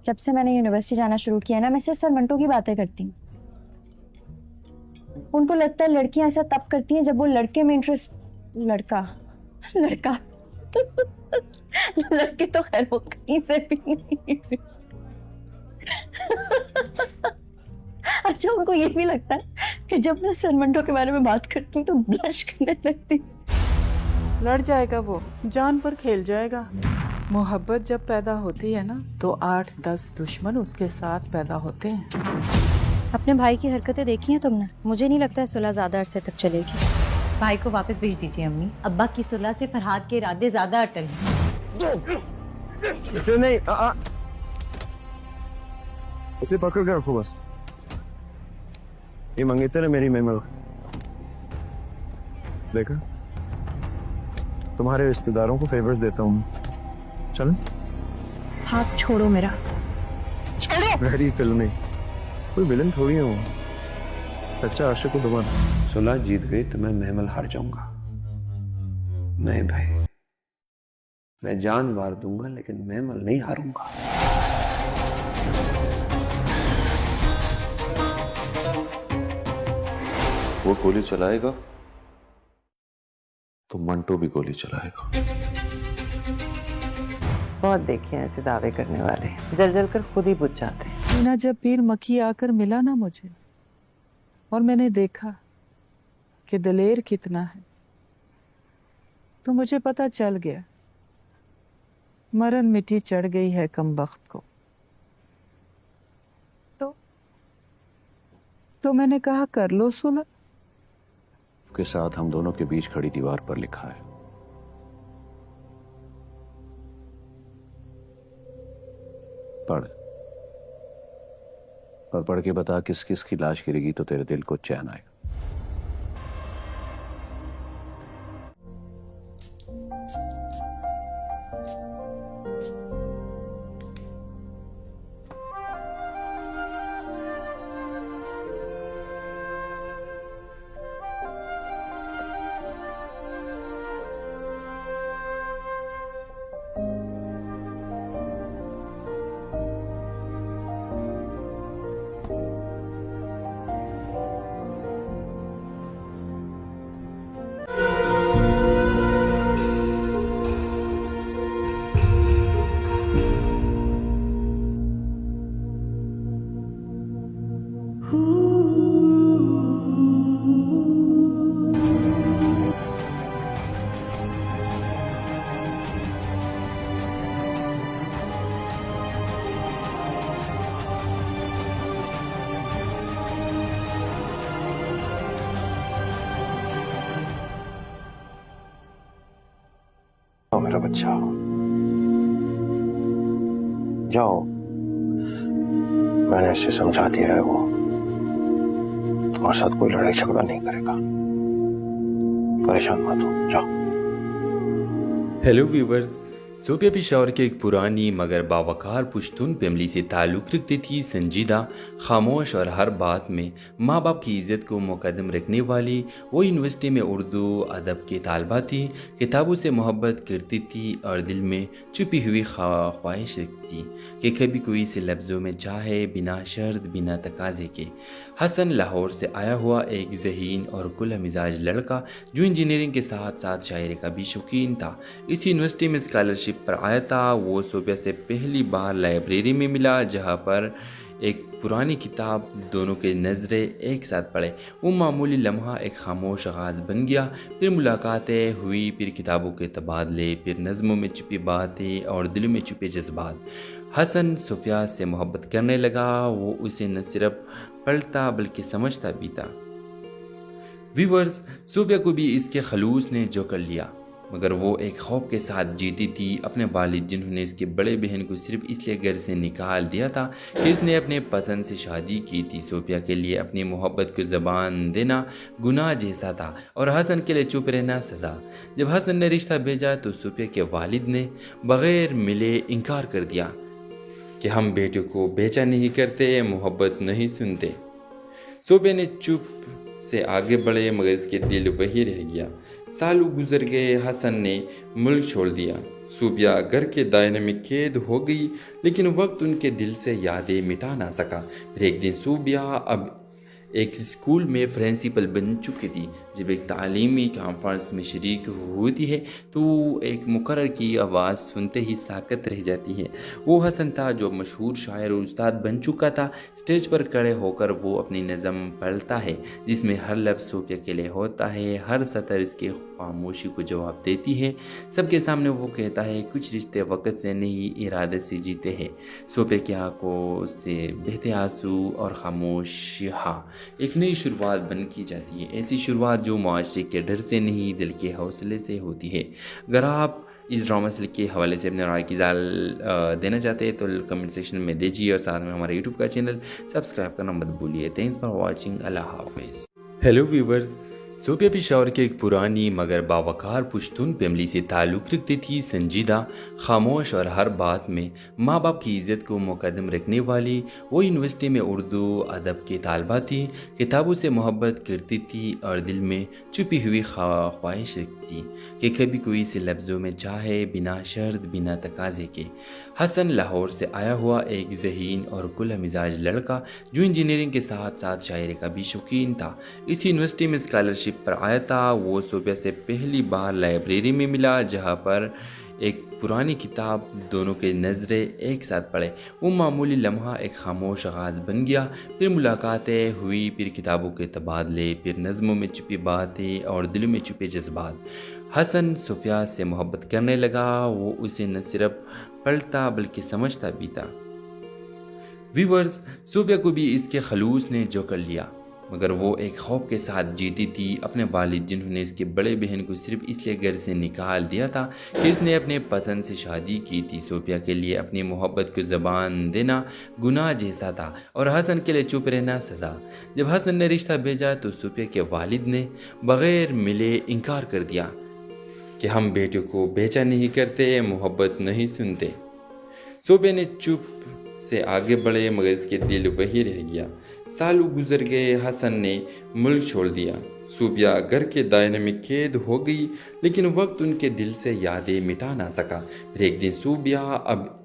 जब से मैंने यूनिवर्सिटी जाना शुरू किया ना, मैं सिर्फ सर मंटो की बातें करती हूँ। उनको लगता है लड़कियां ऐसा तब करती हैं जब वो लड़के में इंटरेस्ट लड़का लड़का लड़के तो खैर वो कहीं से भी नहीं। अच्छा, उनको ये भी लगता है कि जब मैं सर मंटो के बारे में बात करती हूँ तो ब्लश करने लगती हूँ। लड़ जाएगा वो, जान पर खेल जाएगा। मोहब्बत जब पैदा होती है ना तो 8-10 दुश्मन उसके साथ पैदा होते हैं। अपने भाई की हरकतें देखी हैं तुमने? मुझे नहीं लगता है सुलह ज्यादा अरसे तक चलेगी। भाई को वापस भेज दीजिए अम्मी। अब्बा की सुलह से फरहाद के इरादे ज्यादा अटल हैं। इसे नहीं, इसे पकड़ के रखो बस। ये मंगेतर है मेरी मेमल। देखा, तुम्हारे रिश्तेदारों को फेवर्स देता हूँ। चलो, हाथ छोड़ो मेरा। मेरी फिल्म नहीं, कोई विलन थोड़ी है वो। सच्चा आशिक को दबा। सुलह जीत गई तो मैं महमल हार जाऊंगा? नहीं भाई, मैं जान वार दूंगा लेकिन महमल नहीं हारूंगा। वो गोली चलाएगा तो मंटो भी गोली चलाएगा। बहुत देखे हैं ऐसे दावे करने वाले, जल जल कर खुद ही बुझ जाते हैं। ना जब पीर मक्की आकर मिला ना मुझे, और मैंने देखा कि दलेर कितना है, तो मुझे पता चल गया मरण मिट्टी चढ़ गई है कमबख्त को। तो मैंने कहा कर लो सुलह। के साथ हम दोनों के बीच खड़ी दीवार पर लिखा है, पढ़ और पढ़ के बता किस किस की लाश गिरेगी तो तेरे दिल को चैन आएगा। मेरा बच्चा, जाओ, मैंने इसे समझा दिया है, वो तुम्हारे साथ कोई लड़ाई झगड़ा नहीं करेगा। परेशान मत हो, जाओ। हेलो व्यूवर्स, सोफिया पेशावर की एक पुरानी मगर बावकार पुश्तून फैमिली से ताल्लुक़ रखती थी। संजीदा, खामोश और हर बात में माँ बाप की इज़्ज़त को मुकद्दम रखने वाली वो यूनिवर्सिटी में उर्दू अदब की तालबा थी। किताबों से मोहब्बत करती थी और दिल में छुपी हुई ख्वाहिश रखती कि कभी कोई से लफ्ज़ों में चाहे, बिना शर्त बिना तकाजे के। हसन लाहौर से आया हुआ एक ज़हीन और खुला मिजाज लड़का जो इंजीनियरिंग के साथ साथ शायरी का भी शौकीन था। इस यूनिवर्सिटी में स्कॉलरशिप पर आया था। वो सोफिया से पहली बार लाइब्रेरी में मिला जहाँ पर एक पुरानी किताब दोनों के नज़रें एक साथ पढ़े। वो मामूली लम्हा एक खामोश आगाज़ बन गया, फिर मुलाकातें हुई, फिर किताबों के तबादले, फिर नज़मों में छुपी बातें और दिलों में छुपे जज्बात। हसन सोफिया से मोहब्बत करने लगा। वो उसे न सिर्फ पढ़ता बल्कि समझता भी था। व्यूअर्स, सोफिया को भी इसके खलूस ने जो कर लिया, मगर वो एक खौफ के साथ जीती थी। अपने वालिद जिन्होंने इसके बड़े बहन को सिर्फ इसलिए घर से निकाल दिया था कि उसने अपने पसंद से शादी की थी। सोफिया के लिए अपनी मोहब्बत को ज़बान देना गुनाह जैसा था और हसन के लिए चुप रहना सज़ा। जब हसन ने रिश्ता भेजा तो सोफिया के वालिद ने बग़ैर मिले इनकार कर दिया कि हम बेटे को बेचा नहीं करते, मोहब्बत नहीं सुनते। सोफिया ने चुप से आगे बढ़े मगर इसके दिल वही रह गया। सालों गुजर गए, हसन ने मुल्क छोड़ दिया। सूबिया घर के दायरे में कैद हो गई, लेकिन वक्त उनके दिल से यादें मिटा ना सका। फिर एक दिन सूबिया अब एक स्कूल में प्रिंसिपल बन चुकी थी। जब एक तालीमी कॉन्फ्रेंस में शरीक होती है तो एक मुकर्रर की आवाज़ सुनते ही साकत रह जाती है। वो हसन था जो मशहूर शायर और उस्ताद बन चुका था। स्टेज पर खड़े होकर वो अपनी नज़म पढ़ता है जिसमें हर लफ्ज़ सूबिया के लिए होता है, हर सतर इसके खामोशी को जवाब देती है। सबके सामने वो कहता है कुछ रिश्ते वक़्त से नहीं इरादे से जीते हैं। सूबिया की आंखों से बहते आंसू और खामोशियाँ एक नई शुरुआत बन की जाती है। ऐसी शुरुआत जो मुआशरे के डर से नहीं दिल के हौसले से होती है। अगर आप इस ड्रामा से के हवाले से अपने राय की जाल देना चाहते हैं तो कमेंट सेक्शन में दीजिए और साथ में हमारे यूट्यूब का चैनल सब्सक्राइब करना मत भूलिए। Thanks for watching. अल्लाह हाफिज़। हेलो व्यूवर्स, सूबिया पेशावर के एक पुरानी मगर बावकार पुश्तून फैमिली से ताल्लुक़ रखती थी। संजीदा, खामोश और हर बात में माँ बाप की इज़्ज़त को मुकद्दम रखने वाली वो यूनिवर्सिटी में उर्दू अदब की तालबा थी। किताबों से मोहब्बत करती थी और दिल में छुपी हुई ख्वाहिश रखती कि कभी कोई से लफ्ज़ों में चाहे, बिना शर्त बिना तकाजे के। हसन लाहौर से आया हुआ एक ज़हीन और खुला मिजाज लड़का जो इंजीनियरिंग के साथ साथ शायरी का भी शौकीन था। इस यूनिवर्सिटी में स्कॉलरशिप पर आया था। वो सूबिया से पहली बार लाइब्रेरी में मिला जहाँ पर एक पुरानी किताब दोनों के नज़रें एक साथ पढ़े। वो मामूली लम्हा एक खामोश आगाज़ बन गया। फिर मुलाकातें हुई, फिर किताबों के तबादले, फिर नज़मों में छुपी बातें और दिल में छुपे जज्बात। हसन सूफिया से मोहब्बत करने लगा। वो उसे न सिर्फ पढ़ता बल्कि समझता भी था। व्यूअर्स, सूफिया को भी इसके खलूस ने जो कर लिया, मगर वो एक खौफ के साथ जीती थी। अपने वालिद जिन्होंने इसके बड़े बहन को सिर्फ इसलिए घर से निकाल दिया था कि इसने अपने पसंद से शादी की थी। सूफिया के लिए अपनी मोहब्बत को ज़बान देना गुनाह जैसा था और हसन के लिए चुप रहना सज़ा। जब हसन ने रिश्ता भेजा तो सूफिया के वालिद ने बग़ैर मिले इनकार कर दिया कि हम बेटियों को बेचा नहीं करते, मोहब्बत नहीं सुनते। सूफिया ने चुप से आगे बढ़े मगर इसके दिल वही रह गया। सालों गुजर गए, हसन ने मुल्क छोड़ दिया। सूबिया घर के दायरे में कैद हो गई, लेकिन वक्त उनके दिल से यादें मिटा ना सका। फिर एक दिन सूबिया अब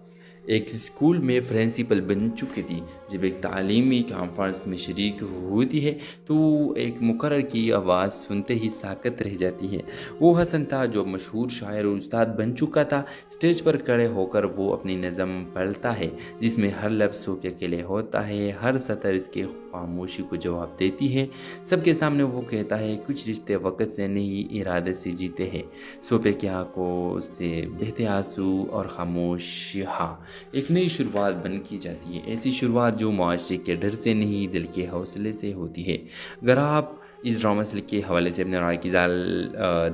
एक स्कूल में प्रिंसिपल बन चुकी थी। जब एक तालीमी कॉन्फ्रेंस में शरीक होती है तो एक मुकर्रर की आवाज़ सुनते ही साकत रह जाती है। वो हसन था जो मशहूर शायर और उस्ताद बन चुका था। स्टेज पर खड़े होकर वो अपनी नज़म पढ़ता है जिसमें हर लफ्ज़ सूफिया के लिए होता है, हर सतर इसके खामोशी को जवाब देती है। सबके सामने वो कहता है कुछ रिश्ते वक़्त से नहीं इरादे से जीते हैं। सूफिया की आंखों से बहते आंसू और खामोशियाँ एक नई शुरुआत बन की जाती है। ऐसी शुरुआत जो मुआशरे के डर से नहीं दिल के हौसले से होती है। अगर आप इस ड्रामा से के हवाले से अपने राय की जाल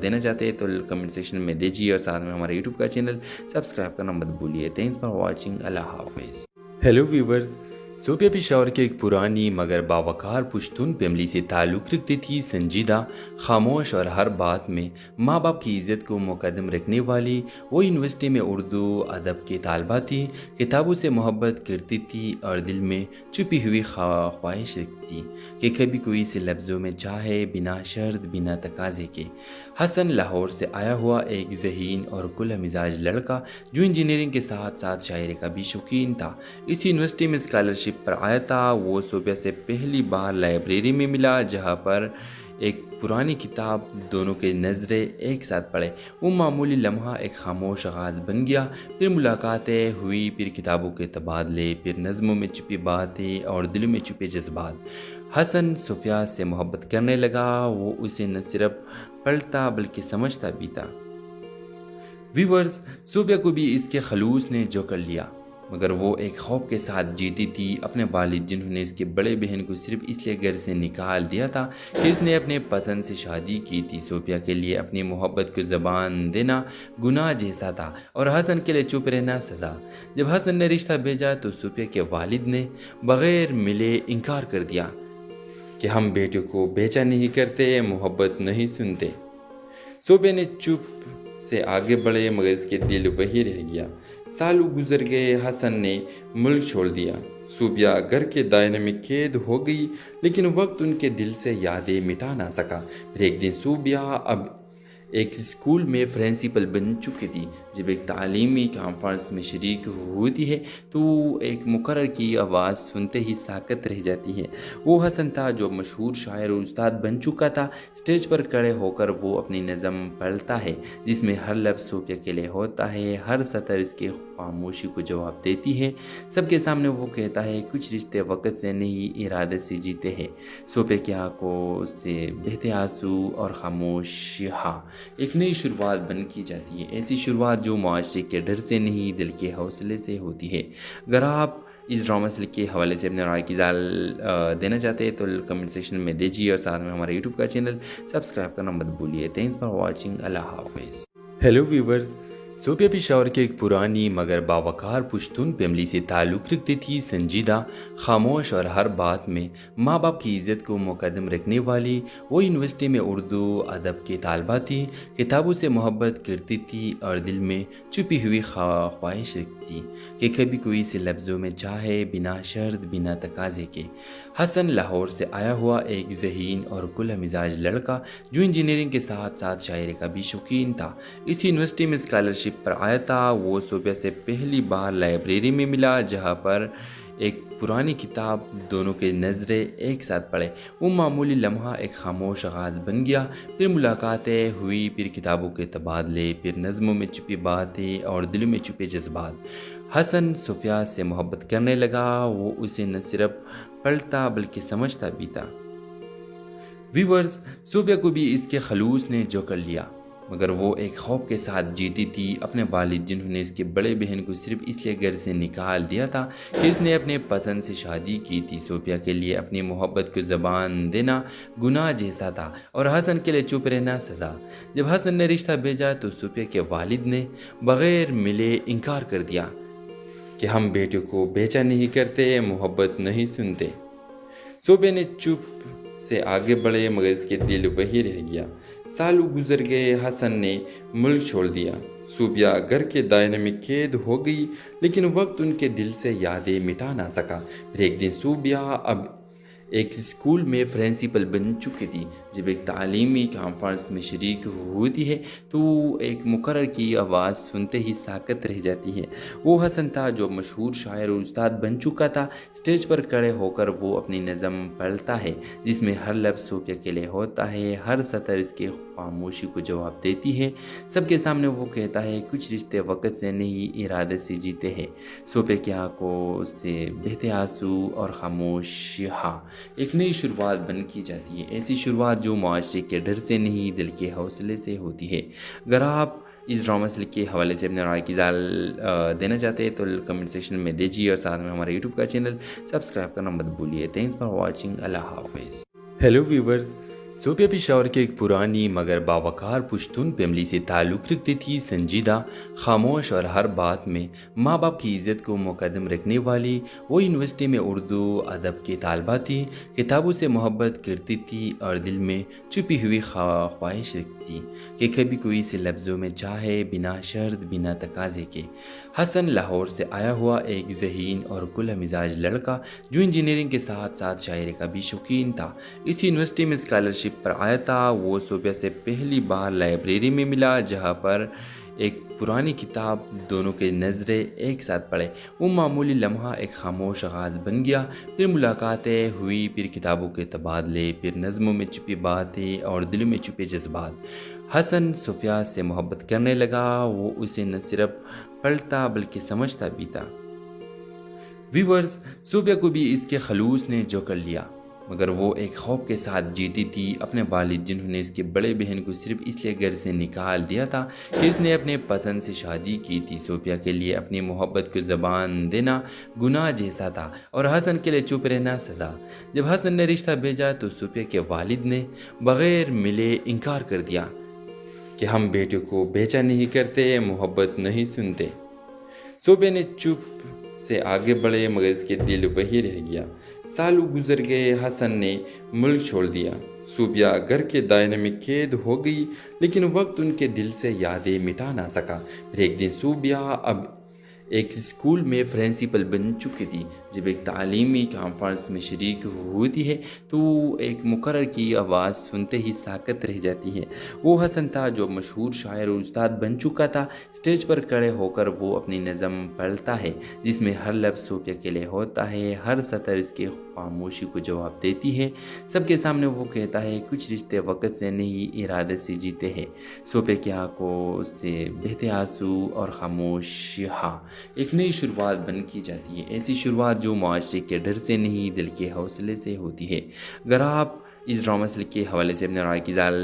देना चाहते हैं तो कमेंट सेक्शन में दीजिए और साथ में हमारे यूट्यूब का चैनल सब्सक्राइब करना मत भूलिए। Thanks for watching. अल्लाह हाफिज़। हेलो व्यूवर्स, सूबिया पेशावर के एक पुरानी मगर बावकार पुश्तून फैमिली से ताल्लुक़ रखती थी। संजीदा, खामोश और हर बात में माँ बाप की इज़्ज़त को मुकद्दम रखने वाली वो यूनिवर्सिटी में उर्दू अदब की तालबा थी। किताबों से मोहब्बत करती थी और दिल में छुपी हुई ख्वाहिश रखती कि कभी कोई से लफ्ज़ों में चाहे, बिना शर्त बिना तकाजे के। हसन लाहौर से आया हुआ एक ज़हीन और खुला मिजाज लड़का जो इंजीनियरिंग के साथ साथ शायरी का भी शौकीन था। इस यूनिवर्सिटी में स्कॉलरशिप पर आया था। वो सूबिया से पहली बार लाइब्रेरी में मिला जहाँ पर एक पुरानी किताब दोनों के नज़रें एक साथ पढ़े। वो मामूली लम्हा एक खामोश आगाज़ बन गया। फिर मुलाकातें हुई, फिर किताबों के तबादले, फिर नज़मों में छुपी बातें और दिल में छुपे जज्बात। हसन सूफिया से मोहब्बत करने लगा। वो उसे न सिर्फ पढ़ता बल्कि समझता भी था। व्यूअर्स, सूबिया को भी इसके खलूस ने जो कर लिया, मगर वो एक खौफ के साथ जीती थी। अपने वालिद जिन्होंने इसके बड़े बहन को सिर्फ इसलिए घर से निकाल दिया था कि इसने अपने पसंद से शादी की थी। सूफिया के लिए अपनी मोहब्बत को ज़बान देना गुनाह जैसा था और हसन के लिए चुप रहना सज़ा। जब हसन ने रिश्ता भेजा तो सूफिया के वालिद ने बग़ैर मिले इनकार कर दिया कि हम बेटियों को बेचा नहीं करते, मोहब्बत नहीं सुनते। सूफिया ने चुप से आगे बढ़े मगर इसके दिल वही रह गया। सालों गुजर गए, हसन ने मुल्क छोड़ दिया। सूबिया घर के दायरे में कैद हो गई, लेकिन वक्त उनके दिल से यादें मिटा ना सका। फिर एक दिन सूबिया अब एक स्कूल में प्रिंसिपल बन चुकी थी। जब एक तालीमी कॉन्फ्रेंस में शरीक होती है तो एक मुकर्रर की आवाज़ सुनते ही साकत रह जाती है। वो हसन था जो मशहूर शायर और उस्ताद बन चुका था। स्टेज पर खड़े होकर वो अपनी नज़म पढ़ता है जिसमें हर लफ्ज़ सूबिया के लिए होता है, हर सतर इसके खामोशी को जवाब देती है। सबके सामने वो कहता है कुछ रिश्ते वक़्त से नहीं इरादे से जीते हैं। सूबिया की आंखों से बहते आंसू और खामोशियाँ एक नई शुरुआत बन की जाती है, ऐसी शुरुआत जो मुआशरे के डर से नहीं दिल के हौसले से होती है। अगर आप इस ड्रामा से के हवाले से अपने राय की जाल देना चाहते हैं तो कमेंट सेक्शन में दीजिए और साथ में हमारे यूट्यूब का चैनल सब्सक्राइब करना मत भूलिए। Thanks for watching. अल्लाह हाफिज़। हेलो व्यूवर्स, सूबिया पेशावर के एक पुरानी मगर बावकार पुश्तून फैमिली से ताल्लुक़ रखती थी। संजीदा, खामोश और हर बात में माँ बाप की इज़्ज़त को मुकद्दम रखने वाली वो यूनिवर्सिटी में उर्दू अदब की तालबा थी। किताबों से मोहब्बत करती थी और दिल में छुपी हुई ख्वाहिश रखती कि कभी कोई से लफ्ज़ों में चाहे, बिना शर्त बिना तकाजे के। हसन लाहौर से आया हुआ एक ज़हीन और खुला मिजाज लड़का जो इंजीनियरिंग के साथ साथ शायरी का भी शौकीन था। इस यूनिवर्सिटी में स्कॉलरशिप पर आया था। वो सूबिया से पहली बार लाइब्रेरी में मिला जहाँ पर एक पुरानी किताब दोनों के नज़रें एक साथ पढ़े। वो मामूली लम्हा एक खामोश आगाज़ बन गया। फिर मुलाकातें हुई, फिर किताबों के तबादले, फिर नज़मों में छुपी बातें और दिलों में छुपे जज्बात। हसन सूफिया से मोहब्बत करने लगा। वो उसे न सिर्फ पढ़ता बल्कि समझता भी था। व्यूअर्स, सूफिया को भी इसके खलूस ने जो कर लिया, मगर वो एक खौफ के साथ जीती थी। अपने वालिद जिन्होंने इसके बड़े बहन को सिर्फ इसलिए घर से निकाल दिया था कि इसने अपने पसंद से शादी की थी। सूफिया के लिए अपनी मोहब्बत को ज़बान देना गुनाह जैसा था और हसन के लिए चुप रहना सज़ा। जब हसन ने रिश्ता भेजा तो सूफिया के वालिद ने बग़ैर मिले इनकार कर दिया कि हम बेटियों को बेचा नहीं करते, मोहब्बत नहीं सुनते। सूफिया ने चुप से आगे बढ़े मगर इसके दिल वही रह गया। सालों गुजर गए, हसन ने मुल्क छोड़ दिया। सूबिया घर के दायरे में कैद हो गई, लेकिन वक्त उनके दिल से यादें मिटा ना सका। फिर एक दिन सूबिया अब एक स्कूल में प्रिंसिपल बन चुकी थी। जब एक तालीमी कॉन्फ्रेंस में शरीक होती है तो एक मुकर्रर की आवाज़ सुनते ही साकत रह जाती है। वो हसन था जो मशहूर शायर और उस्ताद बन चुका था। स्टेज पर खड़े होकर वो अपनी नज़म पढ़ता है जिसमें हर लफ्ज़ सूफिया के लिए होता है, हर सतर इसके खामोशी को जवाब देती है। सबके सामने वो कहता है कुछ रिश्ते वक़्त से नहीं इरादे से जीते हैं। सूफिया की आंखों से बहते आंसू और खामोशियाँ एक नई शुरुआत बन की जाती है, ऐसी शुरुआत जो मुआशरे के डर से नहीं दिल के हौसले से होती है। अगर आप इस ड्रामा से के हवाले से अपने राय की जाल देना चाहते हैं तो कमेंट सेक्शन में दीजिए और साथ में हमारे यूट्यूब का चैनल सब्सक्राइब करना मत भूलिए। Thanks for watching. अल्लाह हाफिज़। हेलो व्यूवर्स, सूबिया पेशावर के एक पुरानी मगर बावकार पुश्तून फैमिली से ताल्लुक़ रखती थी। संजीदा, खामोश और हर बात में माँ बाप की इज़्ज़त को मुकद्दम रखने वाली वो यूनिवर्सिटी में उर्दू अदब की तालबा थी। किताबों से मोहब्बत करती थी और दिल में छुपी हुई ख्वाहिश रखती कि कभी कोई से लफ्ज़ों में चाहे, बिना शर्त बिना तकाजे के। हसन लाहौर से आया हुआ एक ज़हीन और खुला मिजाज लड़का जो इंजीनियरिंग के साथ साथ शायरी का भी शौकीन था। इस यूनिवर्सिटी में स्कॉलरशिप पर आया था। वो सूबिया से पहली बार लाइब्रेरी में मिला जहाँ पर एक पुरानी किताब दोनों के नज़रें एक साथ पढ़े। वो मामूली लम्हा एक खामोश आगाज़ बन गया। फिर मुलाकातें हुई, फिर किताबों के तबादले, फिर नज़मों में छुपी बातें और दिलों में छुपे जज्बात। हसन सूफिया से मोहब्बत करने लगा। वो उसे न सिर्फ पढ़ता बल्कि समझता भी था। व्यूअर्स, सूबिया को भी इसके खलूस ने जो कर लिया, मगर वो एक खौफ के साथ जीती थी। अपने वालिद जिन्होंने इसके बड़े बहन को सिर्फ इसलिए घर से निकाल दिया था कि इसने अपने पसंद से शादी की थी। सूफिया के लिए अपनी मोहब्बत को ज़बान देना गुनाह जैसा था और हसन के लिए चुप रहना सज़ा। जब हसन ने रिश्ता भेजा तो सूफिया के वालिद ने बग़ैर मिले इनकार कर दिया कि हम बेटियों को बेचा नहीं करते, मोहब्बत नहीं सुनते। सूफिया ने चुप से आगे बढ़े मगर इसके दिल वही रह गया। सालों गुजर गए, हसन ने मुल्क छोड़ दिया। सूबिया घर के दायरे में कैद हो गई, लेकिन वक्त उनके दिल से यादें मिटा ना सका। फिर एक दिन सूबिया अब एक स्कूल में प्रिंसिपल बन चुकी थी। जब एक तालीमी कॉन्फ्रेंस में शरीक होती है तो एक मुकर्रर की आवाज़ सुनते ही साकत रह जाती है। वो हसन था जो मशहूर शायर और उस्ताद बन चुका था। स्टेज पर खड़े होकर वो अपनी नज़म पढ़ता है, जिसमें हर लफ्ज़ सूबिया के लिए होता है, हर सतर इसके खामोशी को जवाब देती है। सबके सामने वो कहता है, कुछ रिश्ते वक़्त से नहीं इरादे से जीते हैं। सूबिया की आंखों से बहते आंसू और खामोशियाँ एक नई शुरुआत बन की जाती है, ऐसी शुरुआत जो मुआशरे के डर से नहीं दिल के हौसले से होती है। अगर आप इस ड्रामा से के हवाले से अपने राय की जाल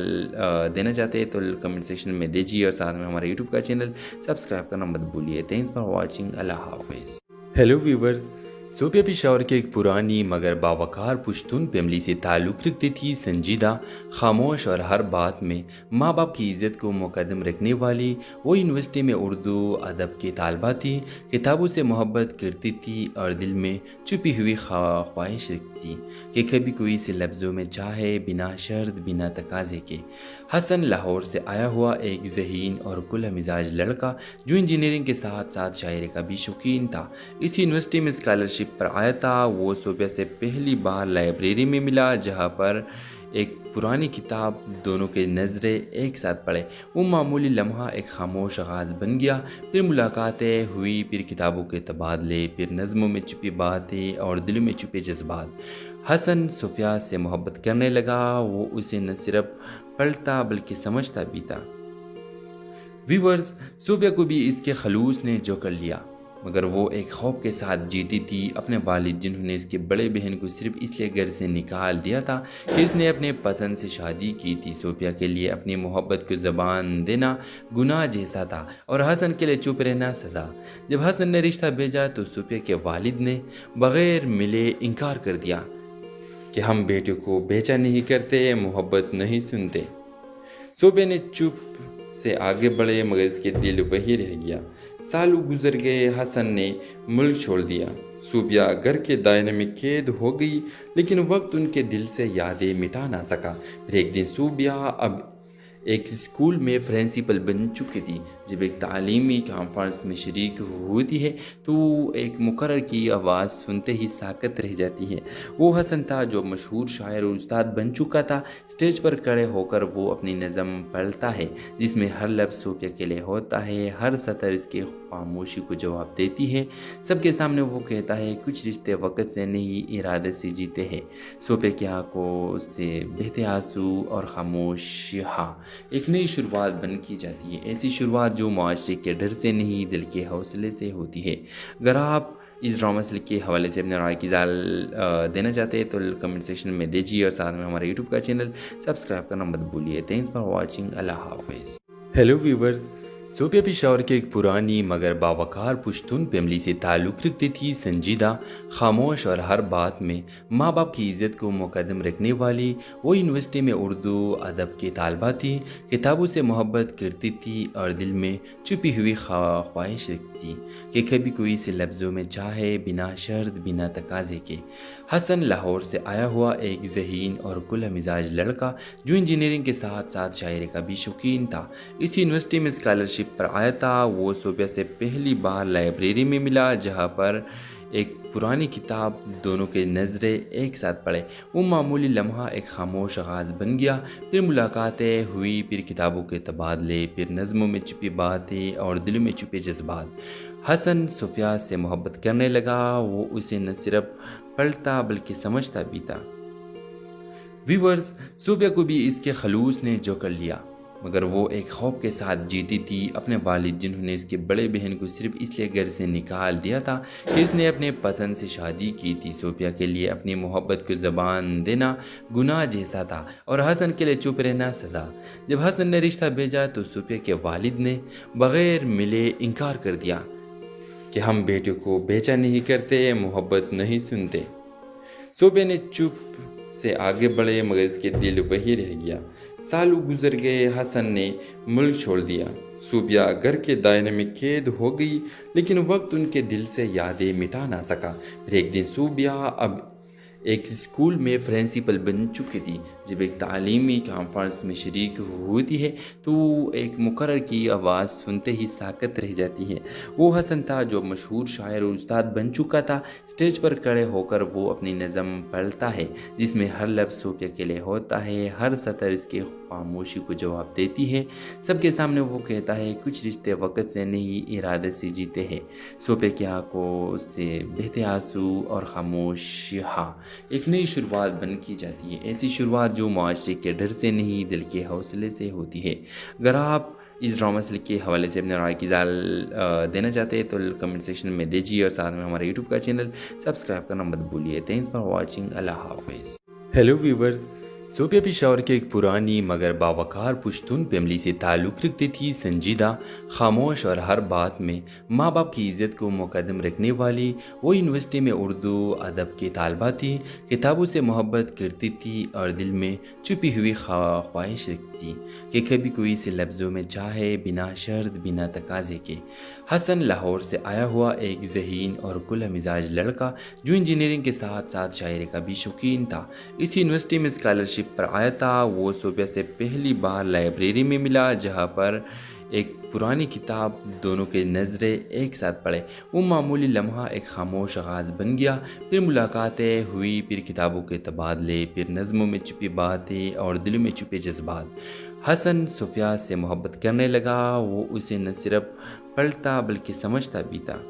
देना चाहते हैं तो कमेंट सेक्शन में दीजिए और साथ में हमारे यूट्यूब का चैनल सब्सक्राइब करना मत भूलिए। Thanks for watching. अल्लाह हाफिज़। हेलो व्यूवर्स, सूबिया पेशावर की एक पुरानी मगर बावकार पुश्तून फैमिली से ताल्लुक़ रखती थी। संजीदा, खामोश और हर बात में माँ बाप की इज़्ज़त को मुकद्दम रखने वाली वो यूनिवर्सिटी में उर्दू अदब की तालबा थी। किताबों से मोहब्बत करती थी और दिल में छुपी हुई ख्वाहिश रखती कि कभी कोई इसे लफ्ज़ों में चाहे, बिना शर्त बिना तकाजे के। हसन लाहौर से आया हुआ एक ज़हीन और खुला मिजाज लड़का जो इंजीनियरिंग के साथ साथ शायरी का भी शौकीन था। इस यूनिवर्सिटी में स्कॉलरशिप पर आया था। वो सूबिया से पहली बार लाइब्रेरी में मिला, जहाँ पर एक पुरानी किताब दोनों के नज़रें एक साथ पढ़े। वो मामूली लम्हा एक खामोश आगाज़ बन गया। फिर मुलाकातें हुई, फिर किताबों के तबादले, फिर नज़मों में छुपी बातें और दिलों में छुपे जज्बात। हसन सूफिया से मोहब्बत करने लगा। वो उसे न सिर्फ पढ़ता बल्कि समझता भी था। व्यूअर्स, सूफिया को भी इसके खलूस ने जो कर लिया, मगर वो एक खौफ के साथ जीती थी। अपने वालिद जिन्होंने इसके बड़े बहन को सिर्फ इसलिए घर से निकाल दिया था कि उसने अपने पसंद से शादी की थी। सूफिया के लिए अपनी मोहब्बत को ज़बान देना गुनाह जैसा था और हसन के लिए चुप रहना सज़ा। जब हसन ने रिश्ता भेजा तो सूफिया के वालिद ने बग़ैर मिले इनकार कर दिया कि हम बेटे को बेचा नहीं करते, मोहब्बत नहीं सुनते। सूफिया ने चुप से आगे बढ़े मगर इसके दिल वही रह गया। सालों गुजर गए, हसन ने मुल्क छोड़ दिया। सूबिया घर के दायरे में कैद हो गई, लेकिन वक्त उनके दिल से यादें मिटा ना सका। फिर एक दिन सूबिया अब एक स्कूल में प्रिंसिपल बन चुकी थी। जब एक तालीमी कॉन्फ्रेंस में शरीक होती है तो एक मुकर्रर की आवाज़ सुनते ही साकत रह जाती है। वो हसन था जो मशहूर शायर और उस्ताद बन चुका था। स्टेज पर खड़े होकर वो अपनी नज़म पढ़ता है, जिसमें हर लफ्ज़ सूफिया के लिए होता है, हर सतर इसके खामोशी को जवाब देती है। सबके सामने वो कहता है, कुछ रिश्ते वक़्त से नहीं इरादे से जीते हैं। सूफिया की आंखों से बहते आंसू और खामोशियाँ एक नई शुरुआत बन की जाती है, ऐसी शुरुआत जो मुआशरे के डर से नहीं दिल के हौसले से होती है। अगर आप इस ड्रामा से के हवाले से अपने राय की जाल देना चाहते हैं तो कमेंट सेक्शन में दीजिए और साथ में हमारे यूट्यूब का चैनल सब्सक्राइब करना मत भूलिए। Thanks for watching. अल्लाह हाफिज़। हेलो व्यूवर्स, सूबिया पेशावर की एक पुरानी मगर बावकार पुश्तून फैमिली से ताल्लुक़ रखती थी। संजीदा, खामोश और हर बात में माँ बाप की इज़्ज़त को मुकद्दम रखने वाली वो यूनिवर्सिटी में उर्दू अदब की तालबा थी। किताबों से मोहब्बत करती थी और दिल में छुपी हुई ख्वाहिश रखती कि कभी कोई इसे लफ्ज़ों में चाहे, बिना शर्त बिना तकाजे के। हसन लाहौर से आया हुआ एक ज़हीन और खुला मिजाज लड़का जो इंजीनियरिंग के साथ साथ शायरी का भी शौकीन था। इस यूनिवर्सिटी में स्कॉलरशिप पर आया था। वो सूबिया से पहली बार लाइब्रेरी में मिला, जहाँ पर एक पुरानी किताब दोनों के नज़रें एक साथ पढ़े। वो मामूली लम्हा एक खामोश आगाज़ बन गया। फिर मुलाकातें हुई, फिर किताबों के तबादले, फिर नज़मों में छुपी बातें और दिलों में छुपे जज्बात। हसन सूफिया से मोहब्बत करने लगा। वो उसे न सिर्फ पढ़ता बल्कि समझता भी था। व्यूअर्स, सूफिया को भी इसके खलूस ने जो कर लिया, मगर वो एक खौफ के साथ जीती थी। अपने वालिद जिन्होंने इसके बड़े बहन को सिर्फ इसलिए घर से निकाल दिया था कि उसने अपने पसंद से शादी की थी। सूफिया के लिए अपनी मोहब्बत को ज़बान देना गुनाह जैसा था और हसन के लिए चुप रहना सज़ा। जब हसन ने रिश्ता भेजा तो सूफिया के वालिद ने बग़ैर मिले इनकार कर दिया कि हम बेटे को बेचा नहीं करते, मोहब्बत नहीं सुनते। सूफिया ने चुप से आगे बढ़े मगर इसके दिल वही रह गया। सालों गुजर गए, हसन ने मुल्क छोड़ दिया। सूबिया घर के दायरे में कैद हो गई, लेकिन वक्त उनके दिल से यादें मिटा ना सका। फिर एक दिन सूबिया अब एक स्कूल में प्रिंसिपल बन चुकी थी। जब एक तालीमी कॉन्फ्रेंस में शरीक होती है तो एक मुकर्रर की आवाज़ सुनते ही साकत रह जाती है। वो हसन था जो मशहूर शायर और उस्ताद बन चुका था। स्टेज पर खड़े होकर वो अपनी नज़म पढ़ता है जिसमें हर लफ्ज़ सूफिया के लिए होता है, हर सतर इसके खामोशी को जवाब देती है। सबके सामने वो कहता है, कुछ रिश्ते वक़्त से नहीं इरादे से जीते हैं। सूफिया की आंखों से बहते आंसू और खामोशियाँ एक नई शुरुआत बन की जाती है। ऐसी शुरुआत जो मुआशरे के डर से नहीं दिल के हौसले से होती है। अगर आप इस ड्रामा से के हवाले से अपने राय की जाल देना चाहते हैं तो कमेंट सेक्शन में दीजिए और साथ में हमारे यूट्यूब का चैनल सब्सक्राइब करना मत भूलिए। Thanks for watching. अल्लाह हाफिज़। हेलो व्यूवर्स, सूफिया पेशावर के एक पुरानी मगर बावकार पुश्तून फैमिली से ताल्लुक़ रखती थी। संजीदा, खामोश और हर बात में माँ बाप की इज़्ज़त को मुकद्दम रखने वाली वो यूनिवर्सिटी में उर्दू अदब की तालबा थी। किताबों से मोहब्बत करती थी और दिल में छुपी हुई ख्वाहिश रखती थी कि कभी कोई से लफ्ज़ों में चाहे, बिना शर्त बिना तकाजे के। हसन लाहौर से आया हुआ एक ज़हीन और खुला मिजाज लड़का जो इंजीनियरिंग के साथ साथ शायरी का भी शौकीन था। इस यूनिवर्सिटी में स्कॉलरशिप पर आया था। वो सूफिया से पहली बार लाइब्रेरी में मिला जहाँ पर एक पुरानी किताब दोनों के नज़रें एक साथ पढ़े। वो मामूली लम्हा एक खामोश आगाज़ बन गया। फिर मुलाकातें हुई, फिर किताबों के तबादले, फिर नज़मों में छुपी बातें और दिलों में छुपे जज्बात। हसन सूफिया से मोहब्बत करने लगा। वो उसे न सिर्फ पढ़ता बल्कि समझता भी था।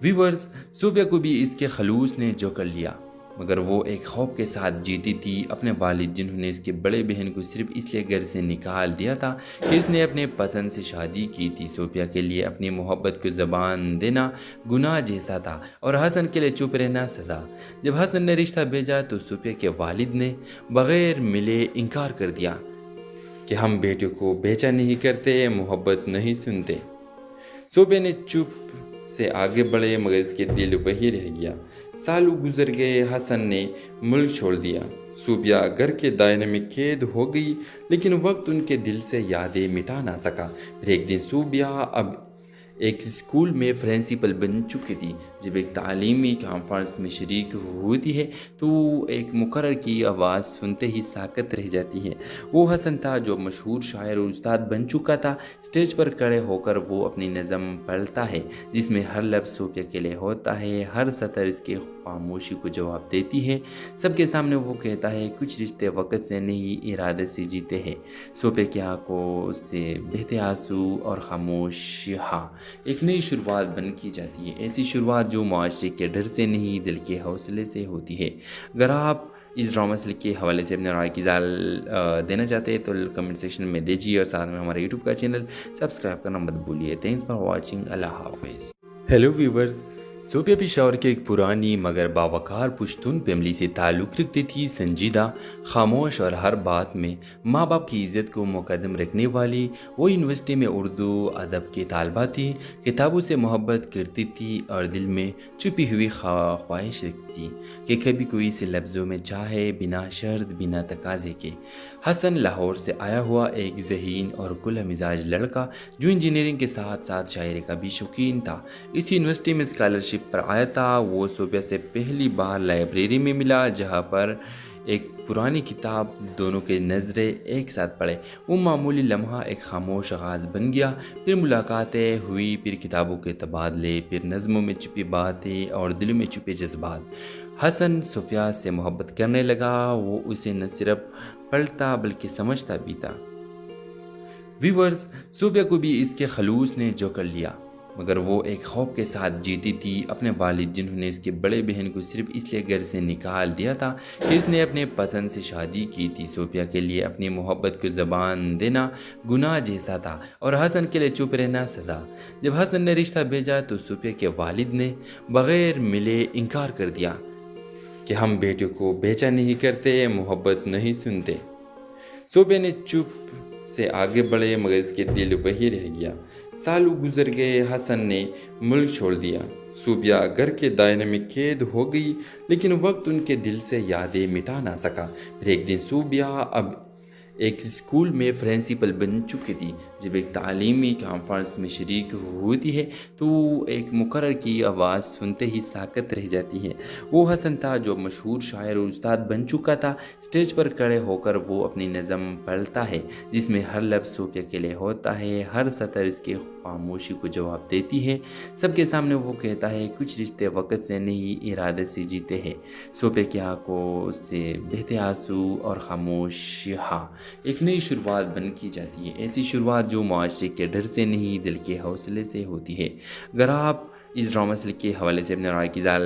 व्यूअर्स, सूफिया को भी इसके खलूस ने जो कर लिया, मगर वो एक खौफ के साथ जीती थी। अपने वालिद जिन्होंने इसके बड़े बहन को सिर्फ इसलिए घर से निकाल दिया था कि इसने अपने पसंद से शादी की थी। सूफिया के लिए अपनी मोहब्बत को ज़बान देना गुनाह जैसा था और हसन के लिए चुप रहना सज़ा। जब हसन ने रिश्ता भेजा तो सूफिया के वालिद ने बग़ैर मिले इनकार कर दिया कि हम बेटियों को बेचा नहीं करते, मोहब्बत नहीं सुनते। सूफिया ने चुप से आगे बढ़े मगर इसके दिल वही रह गया। सालों गुजर गए, हसन ने मुल्क छोड़ दिया। सूफिया घर के दायरे में कैद हो गई, लेकिन वक्त उनके दिल से यादें मिटा ना सका। फिर एक दिन सूफिया अब एक स्कूल में प्रिंसिपल बन चुकी थी। जब एक तालीमी कॉन्फ्रेंस में शरीक होती है तो एक मुकर्रर की आवाज़ सुनते ही साकत रह जाती है। वो हसन था जो मशहूर शायर और उस्ताद बन चुका था। स्टेज पर खड़े होकर वो अपनी नज़म पढ़ता है जिसमें हर लफ्ज़ सूफिया के लिए होता है, हर सतर इसके खामोशी को जवाब देती है। सबके सामने वो कहता है, कुछ रिश्ते वक़्त से नहीं इरादे से जीते हैं। सूफिया की आंखों से बहते आंसू और खामोशियाँ एक नई शुरुआत बन की जाती है। ऐसी शुरुआत जो मुआशरे के डर से नहीं दिल के हौसले से होती है। अगर आप इस ड्रामा से के हवाले से अपने राय की जाल देना चाहते हैं तो कमेंट सेक्शन में दीजिए और साथ में हमारे यूट्यूब का चैनल सब्सक्राइब करना मत भूलिए। Thanks for watching. अल्लाह हाफिज़। हेलो व्यूवर्स, सूफिया पेशावर के एक पुरानी मगर बावकार पुश्तून फैमिली से ताल्लुक़ रखती थी। संजीदा, खामोश और हर बात में माँ बाप की इज़्ज़त को मुकद्दम रखने वाली वो यूनिवर्सिटी में उर्दू अदब की तालबा थी। किताबों से मोहब्बत करती थी और दिल में छुपी हुई ख्वाहिश रखती थी कि कभी कोई से लफ्ज़ों में चाहे, बिना शर्त बिना तकाजे के। हसन लाहौर से आया हुआ एक ज़हीन और खुला मिजाज लड़का जो इंजीनियरिंग के साथ साथ शायरी का भी शौकीन था। इस यूनिवर्सिटी में स्कॉलरशिप पर आया था। वो सूफिया से पहली बार लाइब्रेरी में मिला जहाँ पर एक पुरानी किताब दोनों के नज़रें एक साथ पढ़े। वो मामूली लम्हा एक खामोश आगाज़ बन गया। फिर मुलाकातें हुई, फिर किताबों के तबादले, फिर नज़मों में छुपी बातें और दिलों में छुपे जज्बात। हसन सूफिया से मोहब्बत करने लगा। वो उसे न सिर्फ पढ़ता बल्कि समझता भी था। व्यूअर्स, सूफिया को भी इसके खलूस ने जो कर लिया, मगर वो एक खौफ के साथ जीती थी। अपने वालिद जिन्होंने इसके बड़े बहन को सिर्फ इसलिए घर से निकाल दिया था कि इसने अपने पसंद से शादी की थी। सूफिया के लिए अपनी मोहब्बत को ज़बान देना गुनाह जैसा था और हसन के लिए चुप रहना सज़ा। जब हसन ने रिश्ता भेजा तो सूफिया के वालिद ने बग़ैर मिले इनकार कर दिया कि हम बेटियों को बेचा नहीं करते, मोहब्बत नहीं सुनते। सूफिया ने चुप से आगे बढ़े मगर इसके दिल वही रह गया। सालों गुजर गए, हसन ने मुल्क छोड़ दिया। सूबिया घर के दायरे में कैद हो गई, लेकिन वक्त उनके दिल से यादें मिटा ना सका। फिर एक दिन सूबिया अब एक स्कूल में प्रिंसिपल बन चुकी थी। जब एक तालीमी कॉन्फ्रेंस में शरीक होती है तो एक मुकर्रर की आवाज़ सुनते ही साकत रह जाती है। वो हसन था जो मशहूर शायर और उस्ताद बन चुका था। स्टेज पर खड़े होकर वो अपनी नज़म पढ़ता है जिसमें हर लफ्ज़ सूबिया के लिए होता है, हर सतर इसके खामोशी को जवाब देती है। सबके सामने वो कहता है, कुछ रिश्ते वक़्त से नहीं इरादे से जीते हैं। सूबिया की आंखों से बहते आंसू और खामोशियाँ एक नई शुरुआत बन की जाती है। ऐसी शुरुआत जो मुआशरे के डर से नहीं दिल के हौसले से होती है। अगर आप इस ड्रामा से के हवाले से अपने राय की जाल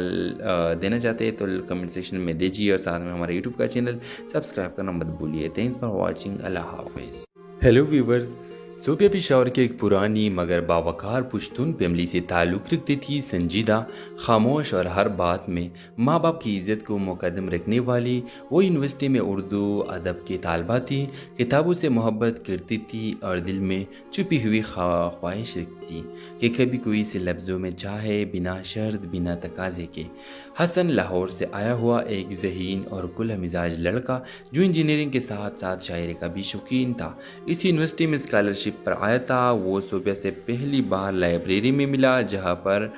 देना चाहते हैं तो कमेंट सेक्शन में दीजिए और साथ में हमारे यूट्यूब का चैनल सब्सक्राइब करना मत भूलिए। Thanks for watching. अल्लाह हाफिज़। हेलो व्यूवर्स, सूबिया पेशावर की एक पुरानी मगर बावकार पुश्तून फैमिली से ताल्लुक़ रखती थी। संजीदा, खामोश और हर बात में माँ बाप की इज़्ज़त को मुकद्दम रखने वाली वो यूनिवर्सिटी में उर्दू अदब की तालबा थी। किताबों से मोहब्बत करती थी और दिल में छुपी हुई ख्वाहिश रखती कि कभी कोई से लफ्ज़ों में चाहे, बिना शर्त बिना तकाजे के। हसन लाहौर से आया हुआ एक ज़हीन और खुला मिजाज लड़का जो इंजीनियरिंग के साथ साथ शायरी का भी शौकीन था। इस यूनिवर्सिटी में स्कॉलरशिप पर आया था। वो सूबिया से पहली बार लाइब्रेरी में मिला जहाँ पर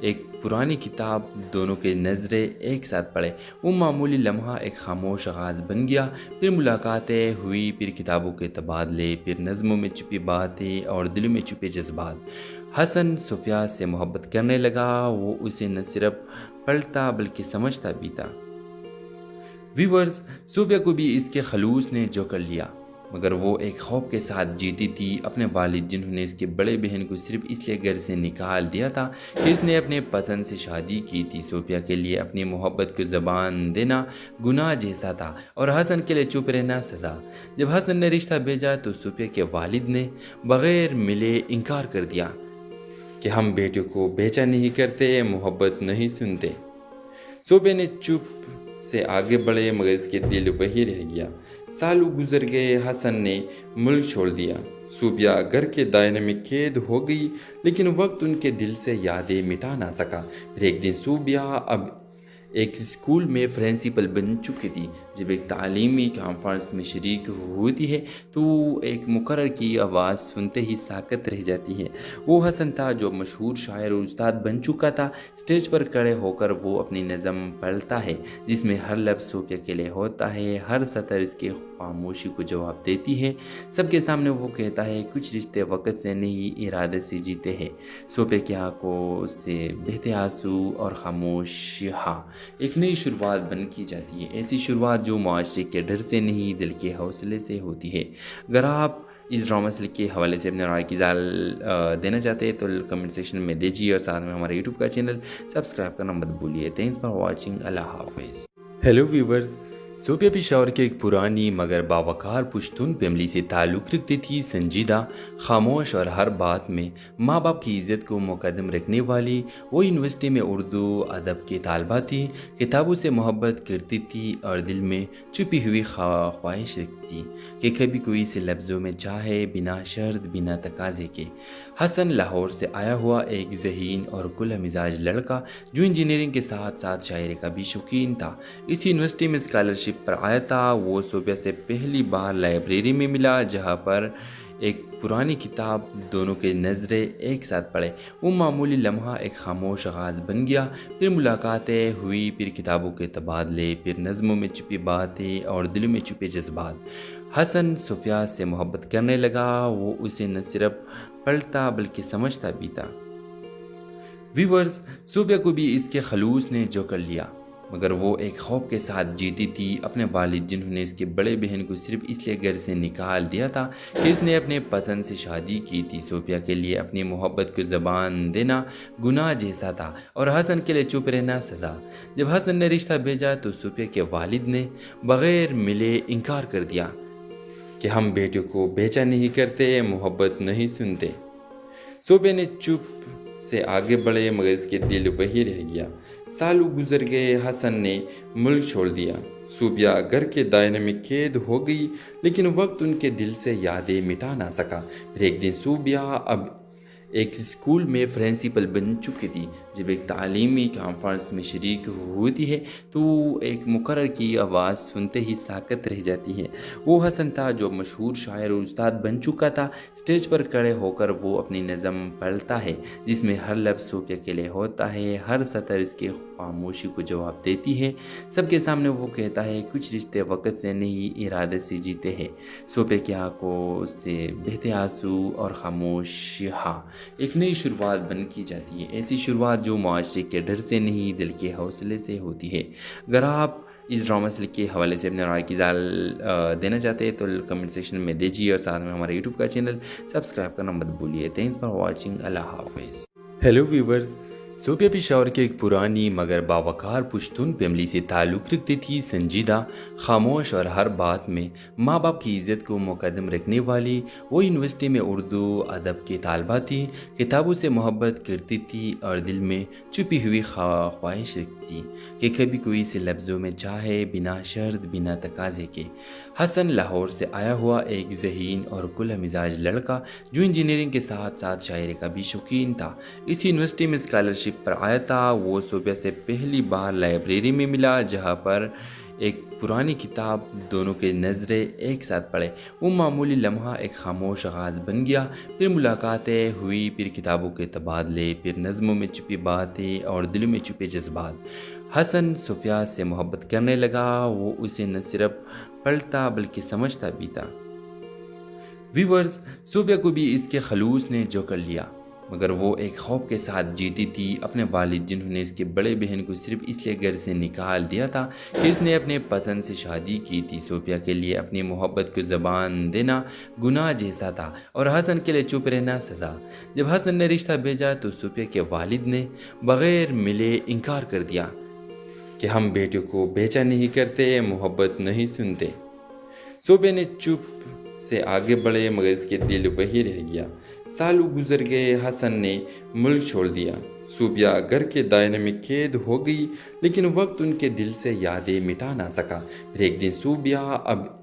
एक पुरानी किताब दोनों के नज़रें एक साथ पढ़े। वो मामूली लम्हा एक खामोश आगाज़ बन गया। फिर मुलाकातें हुई, फिर किताबों के तबादले, फिर नज़मों में छुपी बातें और दिलों में छुपे जज्बात। हसन सूफिया से मोहब्बत करने लगा। वो उसे न सिर्फ पढ़ता बल्कि समझता भी था। व्यूअर्स, सूफिया को भी इसके खलूस ने जो कर लिया, मगर वो एक खौफ के साथ जीती थी। अपने वालिद जिन्होंने इसके बड़े बहन को सिर्फ इसलिए घर से निकाल दिया था कि इसने अपने पसंद से शादी की थी। सूफिया के लिए अपनी मोहब्बत को ज़बान देना गुनाह जैसा था और हसन के लिए चुप रहना सज़ा। जब हसन ने रिश्ता भेजा तो सूफिया के वालिद ने बग़ैर मिले इनकार कर दिया कि हम बेटियों को बेचा नहीं करते, मोहब्बत नहीं सुनते। सूफिया ने चुप से आगे बढ़े मगर इसके दिल वही रह गया। सालों गुजर गए, हसन ने मुल्क छोड़ दिया। सूबिया घर के दायरे में कैद हो गई, लेकिन वक्त उनके दिल से यादें मिटा ना सका। फिर एक दिन सूबिया अब एक स्कूल में प्रिंसिपल बन चुकी थी। जब एक तालीमी कॉन्फ्रेंस में शरीक होती है तो एक मुकर्रर की आवाज़ सुनते ही साकत रह जाती है। वो हसन था जो मशहूर शायर और उस्ताद बन चुका था। स्टेज पर खड़े होकर वो अपनी नज़म पढ़ता है जिसमें हर लफ्ज़ सूफिया के लिए होता है, हर सतर इसके खामोशी को जवाब देती है। सबके सामने वो कहता है, कुछ रिश्ते वक़्त से नहीं इरादे से जीते हैं। सूफिया की आंखों से बहते आंसू और खामोशियाँ एक नई शुरुआत बन की जाती है। ऐसी शुरुआत जो मुआशरे के डर से नहीं दिल के हौसले से होती है। अगर आप इस ड्रामा से के हवाले से अपने राय की जाल देना चाहते हैं तो कमेंट सेक्शन में दीजिए और साथ में हमारे यूट्यूब का चैनल सब्सक्राइब करना मत भूलिए। Thanks for watching. अल्लाह हाफिज़। हेलो व्यूवर्स, सूबिया पेशावर की एक पुरानी मगर बावकार पुश्तून फैमिली से ताल्लुक़ रखती थी। संजीदा, खामोश और हर बात में माँ बाप की इज़्ज़त को मुकद्दम रखने वाली वो यूनिवर्सिटी में उर्दू अदब की तालबा थी। किताबों से मोहब्बत करती थी और दिल में छुपी हुई ख्वाहिश रखती कि कभी कोई से लफ्ज़ों में चाहे, बिना शर्त बिना तकाजे के। हसन लाहौर से आया हुआ एक ज़हीन और खुला मिजाज लड़का जो इंजीनियरिंग के साथ साथ शायरी का भी शौकीन था। इस यूनिवर्सिटी में स्कॉलरशिप पर आया था। वो सूबिया से पहली बार लाइब्रेरी में मिला जहाँ पर एक पुरानी किताब दोनों के नज़रें एक साथ पढ़े। वो मामूली लम्हा एक खामोश आगाज़ बन गया। फिर मुलाकातें हुई, फिर किताबों के तबादले, फिर नज़मों में छुपी बातें और दिलों में छुपे जज्बात। हसन सूफिया से मोहब्बत करने लगा। वो उसे न सिर्फ पढ़ता बल्कि समझता भी था। व्यूअर्स, सूबिया को भी इसके खलूस ने जो कर लिया, मगर वो एक खौफ के साथ जीती थी। अपने वालिद जिन्होंने इसके बड़े बहन को सिर्फ इसलिए घर से निकाल दिया था कि इसने अपने पसंद से शादी की थी। सूफिया के लिए अपनी मोहब्बत को ज़बान देना गुनाह जैसा था और हसन के लिए चुप रहना सज़ा। जब हसन ने रिश्ता भेजा तो सूफिया के वालिद ने बग़ैर मिले इनकार कर दिया कि हम बेटियों को बेचा नहीं करते, मोहब्बत नहीं सुनते। सूफिया ने चुप से आगे बढ़े मगर इसके दिल वही रह गया। सालों गुजर गए, हसन ने मुल्क छोड़ दिया। सूबिया घर के दायरे में कैद हो गई, लेकिन वक्त उनके दिल से यादें मिटा ना सका। फिर एक दिन सूबिया अब एक स्कूल में प्रिंसिपल बन चुकी थी। जब एक तालीमी कॉन्फ्रेंस में शरीक होती है तो एक मुकर्रर की आवाज़ सुनते ही साकत रह जाती है। वो हसन था जो मशहूर शायर और उस्ताद बन चुका था। स्टेज पर खड़े होकर वो अपनी नज़म पढ़ता है जिसमें हर लफ्ज़ सूबिया के लिए होता है, हर सतर इसके खामोशी को जवाब देती है। सबके सामने वो कहता है, कुछ रिश्ते वक़्त से नहीं इरादे से जीते हैं। सूबिया की आंखों से बहते आंसू और खामोशियाँ एक नई शुरुआत बन की जाती है। ऐसी शुरुआत जो मुआशरे के डर से नहीं दिल के हौसले से होती है। अगर आप इस ड्रामा से के हवाले से अपने राय की जाल देना चाहते हैं तो कमेंट सेक्शन में दीजिए और साथ में हमारे यूट्यूब का चैनल सब्सक्राइब करना मत भूलिए। Thanks for watching. अल्लाह हाफिज़। हेलो व्यूवर्स, सूबिया पेशावर के एक पुरानी मगर बावकार पुश्तून फैमिली से ताल्लुक़ रखती थी। संजीदा, खामोश और हर बात में माँ बाप की इज़्ज़त को मुकद्दम रखने वाली वो यूनिवर्सिटी में उर्दू अदब की तालबा थी। किताबों से मोहब्बत करती थी और दिल में छुपी हुई ख्वाहिश रखती कि कभी कोई से लफ्ज़ों में चाहे, बिना शर्त बिना तकाजे के। हसन लाहौर से आया हुआ एक ज़हीन और खुला मिजाज लड़का जो इंजीनियरिंग के साथ साथ शायरी का भी शौकीन था। इस यूनिवर्सिटी में स्कॉलरशिप पर आया था। वो सूबिया से पहली बार लाइब्रेरी में मिला जहाँ पर एक पुरानी किताब दोनों के नज़रें एक साथ पढ़े। वो मामूली लम्हा एक खामोश आगाज़ बन गया। फिर मुलाकातें हुई, फिर किताबों के तबादले, फिर नज़मों में छुपी बातें और दिलों में छुपे जज्बात। हसन सूफिया से मोहब्बत करने लगा। वो उसे न सिर्फ पढ़ता बल्कि समझता भी था। व्यूअर्स, सूबिया को भी इसके खलूस ने जो कर लिया, मगर वो एक खौफ के साथ जीती थी। अपने वालिद जिन्होंने इसके बड़े बहन को सिर्फ इसलिए घर से निकाल दिया था कि इसने अपने पसंद से शादी की थी। सूफिया के लिए अपनी मोहब्बत को ज़बान देना गुनाह जैसा था और हसन के लिए चुप रहना सज़ा। जब हसन ने रिश्ता भेजा तो सूफिया के वालिद ने बग़ैर मिले इनकार कर दिया कि हम बेटियों को बेचा नहीं करते, मोहब्बत नहीं सुनते। सूबिया ने चुप से आगे बढ़े मगर इसके दिल वही रह गया। सालों गुजर गए, हसन ने मुल्क छोड़ दिया। सूबिया घर के दायरे में कैद हो गई, लेकिन वक्त उनके दिल से यादें मिटा ना सका। फिर एक दिन सूबिया अब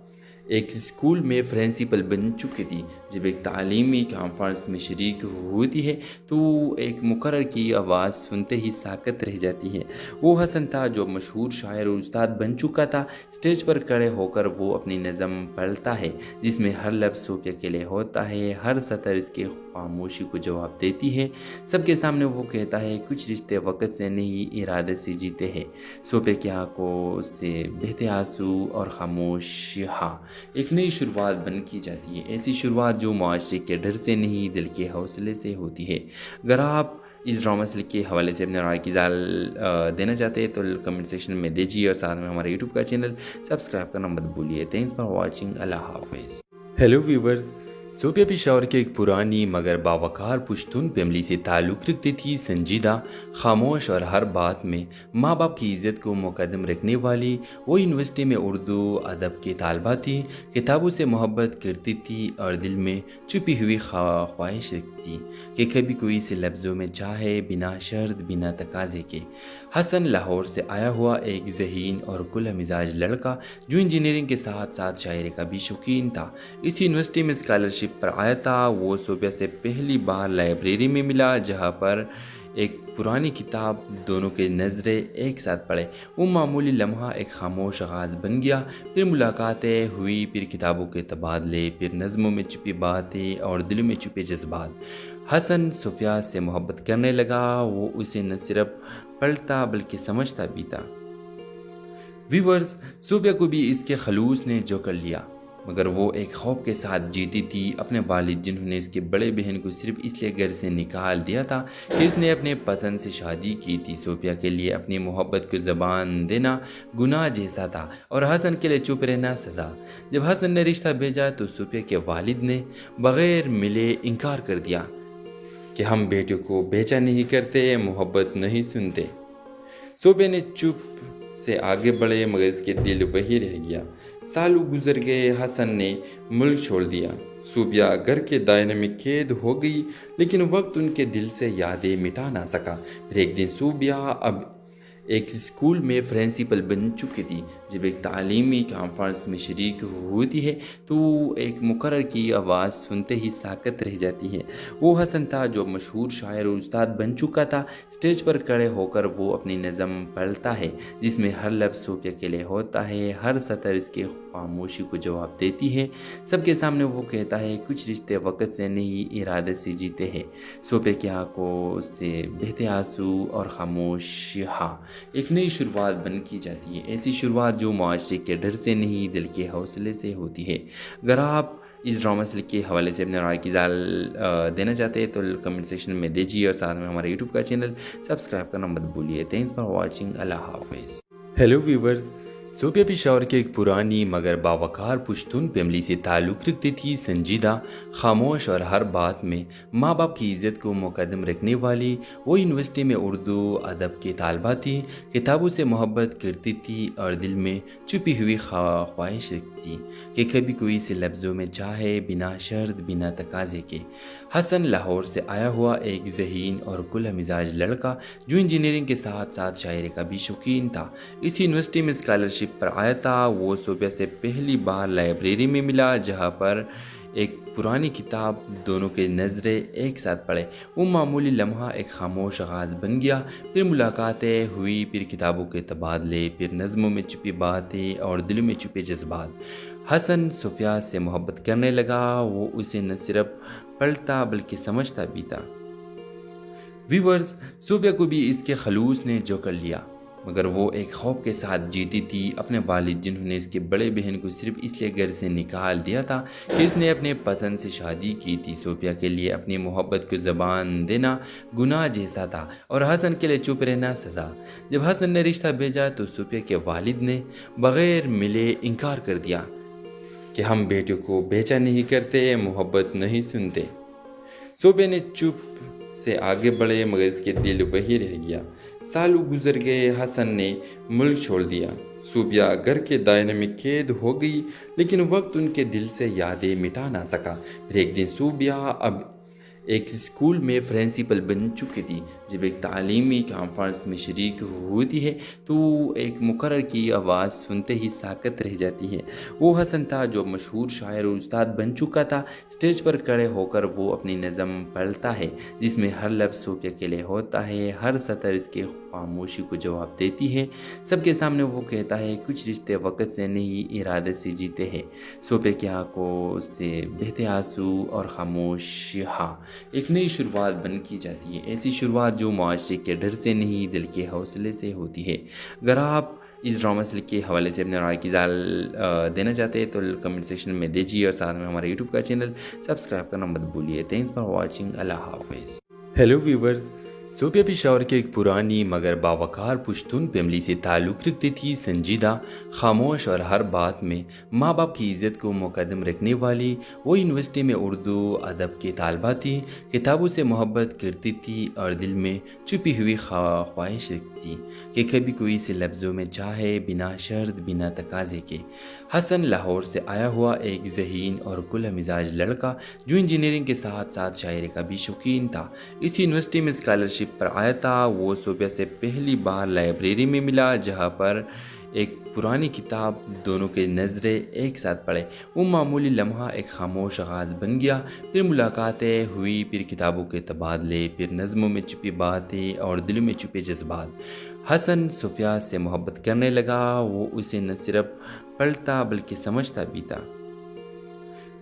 एक स्कूल में प्रिंसिपल बन चुकी थी। जब एक तालीमी कॉन्फ्रेंस में शरीक होती है तो एक मुकर्रर की आवाज़ सुनते ही साकत रह जाती है। वो हसन था जो मशहूर शायर और उस्ताद बन चुका था। स्टेज पर खड़े होकर वो अपनी नज़म पढ़ता है जिसमें हर लफ्ज़ सूबिया के लिए होता है, हर सतर इसके खामोशी को जवाब देती है। सबके सामने वो कहता है, कुछ रिश्ते वक़्त से नहीं इरादे से जीते हैं। सूबिया की आंखों से बहते आंसू और खामोशियाँ एक नई शुरुआत बन की जाती है। ऐसी शुरुआत जो मुआशरे के डर से नहीं दिल के हौसले से होती है। अगर आप इस ड्रामा से के हवाले से अपने राय की जाल देना चाहते हैं तो कमेंट सेक्शन में दीजिए और साथ में हमारे यूट्यूब का चैनल सब्सक्राइब करना मत भूलिए। Thanks for watching. अल्लाह हाफिज़। हेलो व्यूवर्स, सूबिया पेशावर के एक पुरानी मगर बावकार पुश्तून फैमिली से ताल्लुक़ रखती थी। संजीदा, खामोश और हर बात में माँ बाप की इज़्ज़त को मुकद्दम रखने वाली वो यूनिवर्सिटी में उर्दू अदब की तालबा थी। किताबों से मोहब्बत करती थी और दिल में छुपी हुई ख्वाहिश रखती कि कभी कोई से लफ्ज़ों में चाहे, बिना शर्त बिना तकाजे के। हसन लाहौर से आया हुआ एक ज़हीन और खुला मिजाज लड़का जो इंजीनियरिंग के साथ साथ शायरी का भी शौकीन था। इस यूनिवर्सिटी में स्कॉलरशिप पर आया था। वो सूबिया से पहली बार लाइब्रेरी में मिला जहाँ पर एक पुरानी किताब दोनों के नज़रें एक साथ पढ़े। वो मामूली लम्हा एक खामोश आगाज़ बन गया। फिर मुलाकातें हुई, फिर किताबों के तबादले, फिर नज़मों में छुपी बातें और दिलों में छुपे जज्बात। हसन सूफिया से मोहब्बत करने लगा। वो उसे न सिर्फ पढ़ता बल्कि समझता भी था। व्यूअर्स, सूबिया को भी इसके खलूस ने जो कर लिया, मगर वो एक खौफ के साथ जीती थी। अपने वालिद जिन्होंने इसके बड़े बहन को सिर्फ इसलिए घर से निकाल दिया था कि इसने अपने पसंद से शादी की थी। सूबिया के लिए अपनी मोहब्बत को ज़बान देना गुनाह जैसा था और हसन के लिए चुप रहना सज़ा। जब हसन ने रिश्ता भेजा तो सूबिया के वालिद ने बग़ैर मिले इनकार कर दिया कि हम बेटियों को बेचा नहीं करते, मोहब्बत नहीं सुनते। सूबिया ने चुप से आगे बढ़े मगर इसके दिल वही रह गया। सालों गुजर गए, हसन ने मुल्क छोड़ दिया। सूबिया घर के दायरे में कैद हो गई, लेकिन वक्त उनके दिल से यादें मिटा ना सका। फिर एक दिन सूबिया अब एक स्कूल में प्रिंसिपल बन चुकी थी। जब एक तालीमी कॉन्फ्रेंस में शरीक होती है तो एक मुकर्रर की आवाज़ सुनते ही साकत रह जाती है। वो हसन था जो मशहूर शायर और उस्ताद बन चुका था। स्टेज पर खड़े होकर वो अपनी नज़म पढ़ता है जिसमें हर लफ्ज़ सूबिया के लिए होता है, हर सतर इसके खामोशी को जवाब देती है। सबके सामने वो कहता है कुछ रिश्ते वक़्त से नहीं इरादे से जीते हैं। सूबिया की आंखों से बहते आंसू और खामोशियाँ एक नई शुरुआत बन की जाती है, ऐसी शुरुआत जो मुआशरे के डर से नहीं दिल के हौसले से होती है। अगर आप इस ड्रामा से के हवाले से अपने राय की जाल देना चाहते हैं तो कमेंट सेक्शन में दीजिए और साथ में हमारे यूट्यूब का चैनल सब्सक्राइब करना मत भूलिए। Thanks for watching. अल्लाह हाफिज़। हेलो व्यूवर्स, सूबिया पेशावर के एक पुरानी मगर बावकार पुश्तून फैमिली से ताल्लुक़ रखती थी। संजीदा, खामोश और हर बात में माँ बाप की इज़्ज़त को मुकद्दम रखने वाली वो यूनिवर्सिटी में उर्दू अदब की तालबा थी। किताबों से मोहब्बत करती थी और दिल में छुपी हुई ख्वाहिश रखती कि कभी कोई से लफ्ज़ों में चाहे, बिना शर्त बिना तकाजे के। हसन लाहौर से आया हुआ एक ज़हीन और खुला मिजाज लड़का जो इंजीनियरिंग के साथ साथ शायरी का भी शौकीन था। इस यूनिवर्सिटी में स्कॉलरशिप पर आया था। वो सूबिया से पहली बार लाइब्रेरी में मिला जहाँ पर एक पुरानी किताब दोनों के नज़रें एक साथ पढ़े। वो मामूली लम्हा एक खामोश आगाज़ बन गया। फिर मुलाकातें हुई, फिर किताबों के तबादले, फिर नज़मों में छुपी बातें और दिल में छुपे जज्बात। हसन सूफिया से मोहब्बत करने लगा। वो उसे न सिर्फ पढ़ता बल्कि समझता भी था। व्यूअर्स, सूफिया को भी इसके खलूस ने जो कर लिया, मगर वो एक खौफ के साथ जीती थी। अपने वालिद जिन्होंने इसके बड़े बहन को सिर्फ इसलिए घर से निकाल दिया था कि इसने अपने पसंद से शादी की थी। सूफिया के लिए अपनी मोहब्बत को ज़बान देना गुनाह जैसा था और हसन के लिए चुप रहना सज़ा। जब हसन ने रिश्ता भेजा तो सूफिया के वालिद ने बग़ैर मिले इनकार कर दिया कि हम बेटियों को बेचा नहीं करते, मोहब्बत नहीं सुनते। सूफिया ने चुप से आगे बढ़े मगर इसके दिल वही रह गया। सालों गुजर गए, हसन ने मुल्क छोड़ दिया। सूबिया घर के दायरे में कैद हो गई, लेकिन वक्त उनके दिल से यादें मिटा ना सका। फिर एक दिन सूबिया अब एक स्कूल में प्रिंसिपल बन चुकी थी। जब एक तालीमी कॉन्फ्रेंस में शरीक होती है तो एक मुकर्रर की आवाज़ सुनते ही साकत रह जाती है। वो हसन था जो मशहूर शायर और उस्ताद बन चुका था। स्टेज पर खड़े होकर वो अपनी नज़म पढ़ता है जिसमें हर लफ्ज़ सूफिया के लिए होता है, हर सतर इसके खामोशी को जवाब देती है। सबके सामने वो कहता है कुछ रिश्ते वक़्त से नहीं इरादे से जीते हैं। सूफिया की आंखों से बहते आंसू और खामोशियाँ एक नई शुरुआत बन की जाती है, ऐसी शुरुआत जो मुआशरे के डर से नहीं दिल के हौसले से होती है। अगर आप इस ड्रामा से के हवाले से अपने राय की जाल देना चाहते हैं तो कमेंट सेक्शन में दीजिए और साथ में हमारे यूट्यूब का चैनल सब्सक्राइब करना मत भूलिए। Thanks for watching. अल्लाह हाफिज़। हेलो व्यूवर्स, सूबिया पेशावर के एक पुरानी मगर बावकार पुश्तून फैमिली से ताल्लुक़ रखती थी। संजीदा, खामोश और हर बात में माँ बाप की इज़्ज़त को मुकद्दम रखने वाली वो यूनिवर्सिटी में उर्दू अदब की तालबा थी। किताबों से मोहब्बत करती थी और दिल में छुपी हुई ख्वाहिश रखती कि कभी कोई से लफ्ज़ों में चाहे, बिना शर्त बिना तकाजे के। हसन लाहौर से आया हुआ एक ज़हीन और खुला मिजाज लड़का जो इंजीनियरिंग के साथ साथ शायरी का भी शौकीन था। इस यूनिवर्सिटी में स्कॉलरशिप पर आया था। वो सूबिया से पहली बार लाइब्रेरी में मिला जहाँ पर एक पुरानी किताब दोनों के नज़रें एक साथ पढ़े। वो मामूली लम्हा एक खामोश आगाज़ बन गया। फिर मुलाकातें हुई, फिर किताबों के तबादले, फिर नज़मों में छुपी बातें और दिल में छुपे जज्बात। हसन सूफिया से मोहब्बत करने लगा। वो उसे न सिर्फ पढ़ता बल्कि समझता भी था।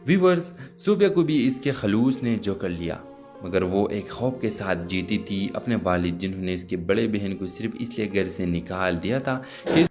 व्यूअर्स, सूबिया को भी इसके खलूस ने जो कर लिया, मगर वो एक खौफ के साथ जीती थी। अपने वालिद जिन्होंने इसके बड़े बहन को सिर्फ इसलिए घर से निकाल दिया था कि